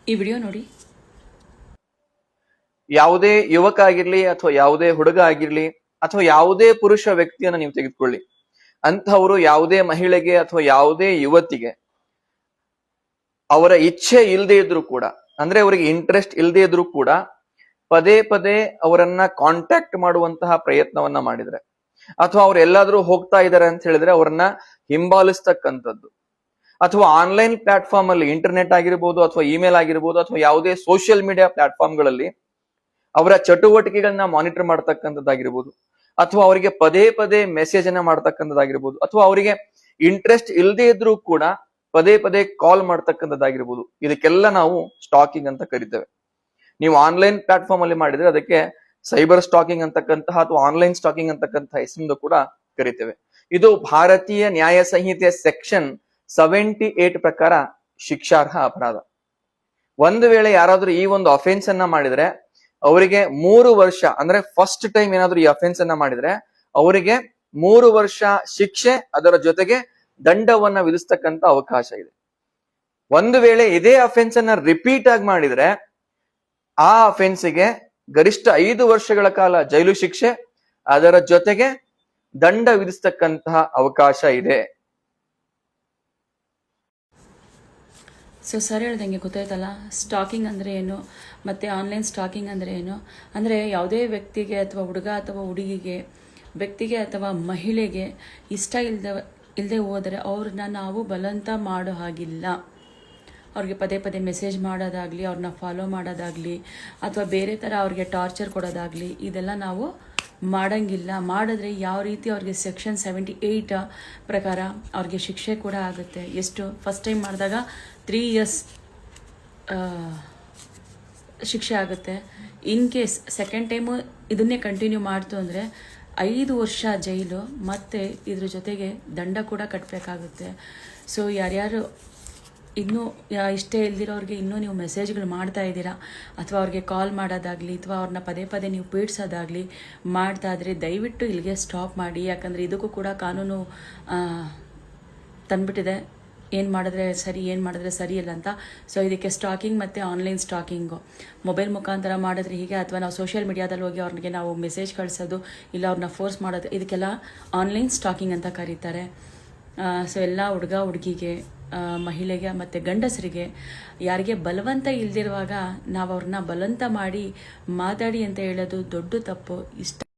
ಈ ವಿಡಿಯೋ ನೋಡಿ. ಯಾವುದೇ ಯುವಕ ಆಗಿರ್ಲಿ ಅಥವಾ ಯಾವುದೇ ಹುಡುಗ ಆಗಿರ್ಲಿ ಅಥವಾ ಯಾವುದೇ ಪುರುಷ ವ್ಯಕ್ತಿಯನ್ನ ನೀವು ತೆಗೆದುಕೊಳ್ಳಿ, ಅಂತಹವರು ಯಾವುದೇ ಮಹಿಳೆಗೆ ಅಥವಾ ಯಾವುದೇ ಯುವತಿಗೆ ಅವರ ಇಚ್ಛೆ ಇಲ್ಲದೆ ಇದ್ರು ಕೂಡ, ಅಂದ್ರೆ ಅವರಿಗೆ ಇಂಟ್ರೆಸ್ಟ್ ಇಲ್ಲದೆ ಇದ್ರು ಕೂಡ ಪದೇ ಪದೇ ಅವರನ್ನ ಕಾಂಟ್ಯಾಕ್ಟ್ ಮಾಡುವಂತಹ ಪ್ರಯತ್ನವನ್ನ ಮಾಡಿದ್ರೆ, ಅಥವಾ ಅವ್ರು ಎಲ್ಲಾದ್ರೂ ಹೋಗ್ತಾ ಇದ್ದಾರೆ ಅಂತ ಹೇಳಿದ್ರೆ ಅವರನ್ನ ಹಿಂಬಾಲಿಸ್ತಕ್ಕಂಥದ್ದು, ಅಥವಾ ಆನ್ಲೈನ್ ಪ್ಲಾಟ್ಫಾರ್ಮ್ ಅಲ್ಲಿ ಇಂಟರ್ನೆಟ್ ಆಗಿರ್ಬೋದು ಅಥವಾ ಇಮೇಲ್ ಆಗಿರ್ಬೋದು ಅಥವಾ ಯಾವುದೇ ಸೋಷಿಯಲ್ ಮೀಡಿಯಾ ಪ್ಲಾಟ್ಫಾರ್ಮ್ಗಳಲ್ಲಿ ಅವರ ಚಟುವಟಿಕೆಗಳನ್ನ ಮಾನಿಟರ್ ಮಾಡ್ತಕ್ಕಂಥದ್ದಾಗಿರ್ಬೋದು, ಅಥವಾ ಅವರಿಗೆ ಪದೇ ಪದೇ ಮೆಸೇಜ್ ಅನ್ನ ಮಾಡ್ತಕ್ಕಂಥದ್ದಾಗಿರ್ಬೋದು, ಅಥವಾ ಅವರಿಗೆ ಇಂಟ್ರೆಸ್ಟ್ ಇಲ್ಲದೆ ಇದ್ರೂ ಕೂಡ ಪದೇ ಪದೇ ಕಾಲ್ ಮಾಡ್ತಕ್ಕಂಥದ್ದಾಗಿರ್ಬೋದು. ಇದಕ್ಕೆಲ್ಲ ನಾವು ಸ್ಟಾಕಿಂಗ್ ಅಂತ ಕರಿತೇವೆ. ನೀವು ಆನ್ಲೈನ್ ಪ್ಲಾಟ್ಫಾರ್ಮ್ ಅಲ್ಲಿ ಮಾಡಿದ್ರೆ ಅದಕ್ಕೆ ಸೈಬರ್ ಸ್ಟಾಕಿಂಗ್ ಅಂತಕ್ಕಂತಹ ಅಥವಾ ಆನ್ಲೈನ್ ಸ್ಟಾಕಿಂಗ್ ಅಂತಕ್ಕಂತಹ ಹೆಸರಿಂದ ಕೂಡ ಕರಿತೇವೆ. ಇದು ಭಾರತೀಯ ನ್ಯಾಯ ಸಂಹಿತೆ ಸೆಕ್ಷನ್ 78 ಪ್ರಕಾರ ಶಿಕ್ಷಾರ್ಹ ಅಪರಾಧ. ಒಂದು ವೇಳೆ ಯಾರಾದ್ರೂ ಈ ಒಂದು ಅಫೆನ್ಸ್ ಅನ್ನ ಮಾಡಿದ್ರೆ ಅವರಿಗೆ 3 ವರ್ಷ, ಅಂದ್ರೆ ಫಸ್ಟ್ ಟೈಮ್ ಏನಾದ್ರೂ ಈ ಅಫೆನ್ಸ್ ಅನ್ನ ಮಾಡಿದ್ರೆ ಅವರಿಗೆ 3 ವರ್ಷ ಶಿಕ್ಷೆ, ಅದರ ಜೊತೆಗೆ ದಂಡವನ್ನ ವಿಧಿಸ್ತಕ್ಕಂತ ಅವಕಾಶ ಇದೆ. ಒಂದು ವೇಳೆ ಇದೇ ಅಫೆನ್ಸ್ ಅನ್ನ ರಿಪೀಟ್ ಆಗಿ ಮಾಡಿದ್ರೆ ಆ ಅಫೆನ್ಸ್ಗೆ ಗರಿಷ್ಠ 5 ವರ್ಷಗಳ ಕಾಲ ಜೈಲು ಶಿಕ್ಷೆ, ಅದರ ಜೊತೆಗೆ ದಂಡ ವಿಧಿಸ್ತಕ್ಕಂತಹ ಅವಕಾಶ ಇದೆ. ಸೊ ಸರ್ ಹೇಳ್ದಂಗೆ ಗೊತ್ತಾಯ್ತಲ್ಲ, ಸ್ಟಾಕಿಂಗ್ ಅಂದರೆ ಏನು ಮತ್ತು ಆನ್ಲೈನ್ ಸ್ಟಾಕಿಂಗ್ ಅಂದರೆ ಏನು. ಅಂದರೆ ಯಾವುದೇ ವ್ಯಕ್ತಿಗೆ ಅಥವಾ ಹುಡುಗ ಅಥವಾ ಹುಡುಗಿಗೆ, ವ್ಯಕ್ತಿಗೆ ಅಥವಾ ಮಹಿಳೆಗೆ ಇಷ್ಟ ಇಲ್ಲದೆ ಹೋದರೆ ಅವ್ರನ್ನ ನಾವು ಬಲವಂತ ಮಾಡೋ ಹಾಗಿಲ್ಲ. ಅವ್ರಿಗೆ ಪದೇ ಪದೇ ಮೆಸೇಜ್ ಮಾಡೋದಾಗಲಿ, ಅವ್ರನ್ನ ಫಾಲೋ ಮಾಡೋದಾಗಲಿ, ಅಥವಾ ಬೇರೆ ಥರ ಅವ್ರಿಗೆ ಟಾರ್ಚರ್ ಕೊಡೋದಾಗಲಿ, ಇದೆಲ್ಲ ನಾವು ಮಾಡೋಂಗಿಲ್ಲ. ಮಾಡಿದ್ರೆ ಯಾವ ರೀತಿ ಅವ್ರಿಗೆ ಸೆಕ್ಷನ್ 78 ಪ್ರಕಾರ ಅವ್ರಿಗೆ ಶಿಕ್ಷೆ ಕೂಡ ಆಗುತ್ತೆ. ಎಷ್ಟು ಫಸ್ಟ್ ಟೈಮ್ ಮಾಡಿದಾಗ 3 years ಶಿಕ್ಷೆ ಆಗುತ್ತೆ. ಇನ್ ಕೇಸ್ ಸೆಕೆಂಡ್ ಟೈಮು ಇದನ್ನೇ ಕಂಟಿನ್ಯೂ ಮಾಡ್ತು ಅಂದರೆ 5 ವರ್ಷ ಜೈಲು ಮತ್ತು ಇದ್ರ ಜೊತೆಗೆ ದಂಡ ಕೂಡ ಕಟ್ಟಬೇಕಾಗುತ್ತೆ. ಸೊ ಯಾರ್ಯಾರು ಇನ್ನೂ ಇಷ್ಟೇ ಇಲ್ದಿರೋರಿಗೆ ಇನ್ನೂ ನೀವು ಮೆಸೇಜ್ಗಳು ಮಾಡ್ತಾ ಇದ್ದೀರಾ, ಅಥವಾ ಅವ್ರಿಗೆ ಕಾಲ್ ಮಾಡೋದಾಗಲಿ, ಅಥವಾ ಅವ್ರನ್ನ ಪದೇ ಪದೇ ನೀವು ಪೀಡಿಸೋದಾಗಲಿ ಮಾಡ್ತಾ ಇದ್ರೆ ದಯವಿಟ್ಟು ಇಲ್ಲಿಗೆ ಸ್ಟಾಪ್ ಮಾಡಿ. ಯಾಕಂದರೆ ಇದಕ್ಕೂ ಕೂಡ ಕಾನೂನು ತಂದುಬಿಟ್ಟಿದೆ, ಏನು ಮಾಡಿದ್ರೆ ಸರಿ, ಏನು ಮಾಡಿದ್ರೆ ಸರಿ ಇಲ್ಲ ಅಂತ. ಸೊ ಇದಕ್ಕೆ ಸ್ಟಾಕಿಂಗ್ ಮತ್ತು ಆನ್ಲೈನ್ ಸ್ಟಾಕಿಂಗು ಮೊಬೈಲ್ ಮುಖಾಂತರ ಮಾಡಿದ್ರೆ ಹೀಗೆ, ಅಥವಾ ನಾವು ಸೋಷಿಯಲ್ ಮೀಡಿಯಾದಲ್ಲಿ ಹೋಗಿ ಅವ್ರಿಗೆ ನಾವು ಮೆಸೇಜ್ ಕಳಿಸೋದು, ಇಲ್ಲ ಅವ್ರನ್ನ ಫೋರ್ಸ್ ಮಾಡೋದು, ಇದಕ್ಕೆಲ್ಲ ಆನ್ಲೈನ್ ಸ್ಟಾಕಿಂಗ್ ಅಂತ ಕರೀತಾರೆ. ಸೊ ಎಲ್ಲ ಹುಡುಗ ಹುಡುಗಿಗೆ, ಮಹಿಳೆಗೆ ಮತ್ತು ಗಂಡಸರಿಗೆ ಯಾರಿಗೆ ಬಲವಂತ ಇಲ್ದಿರುವಾಗ ನಾವು ಅವ್ರನ್ನ ಬಲವಂತ ಮಾಡಿ ಮಾತಾಡಿ ಅಂತ ಹೇಳೋದು ದೊಡ್ಡ ತಪ್ಪು. ಇಷ್ಟ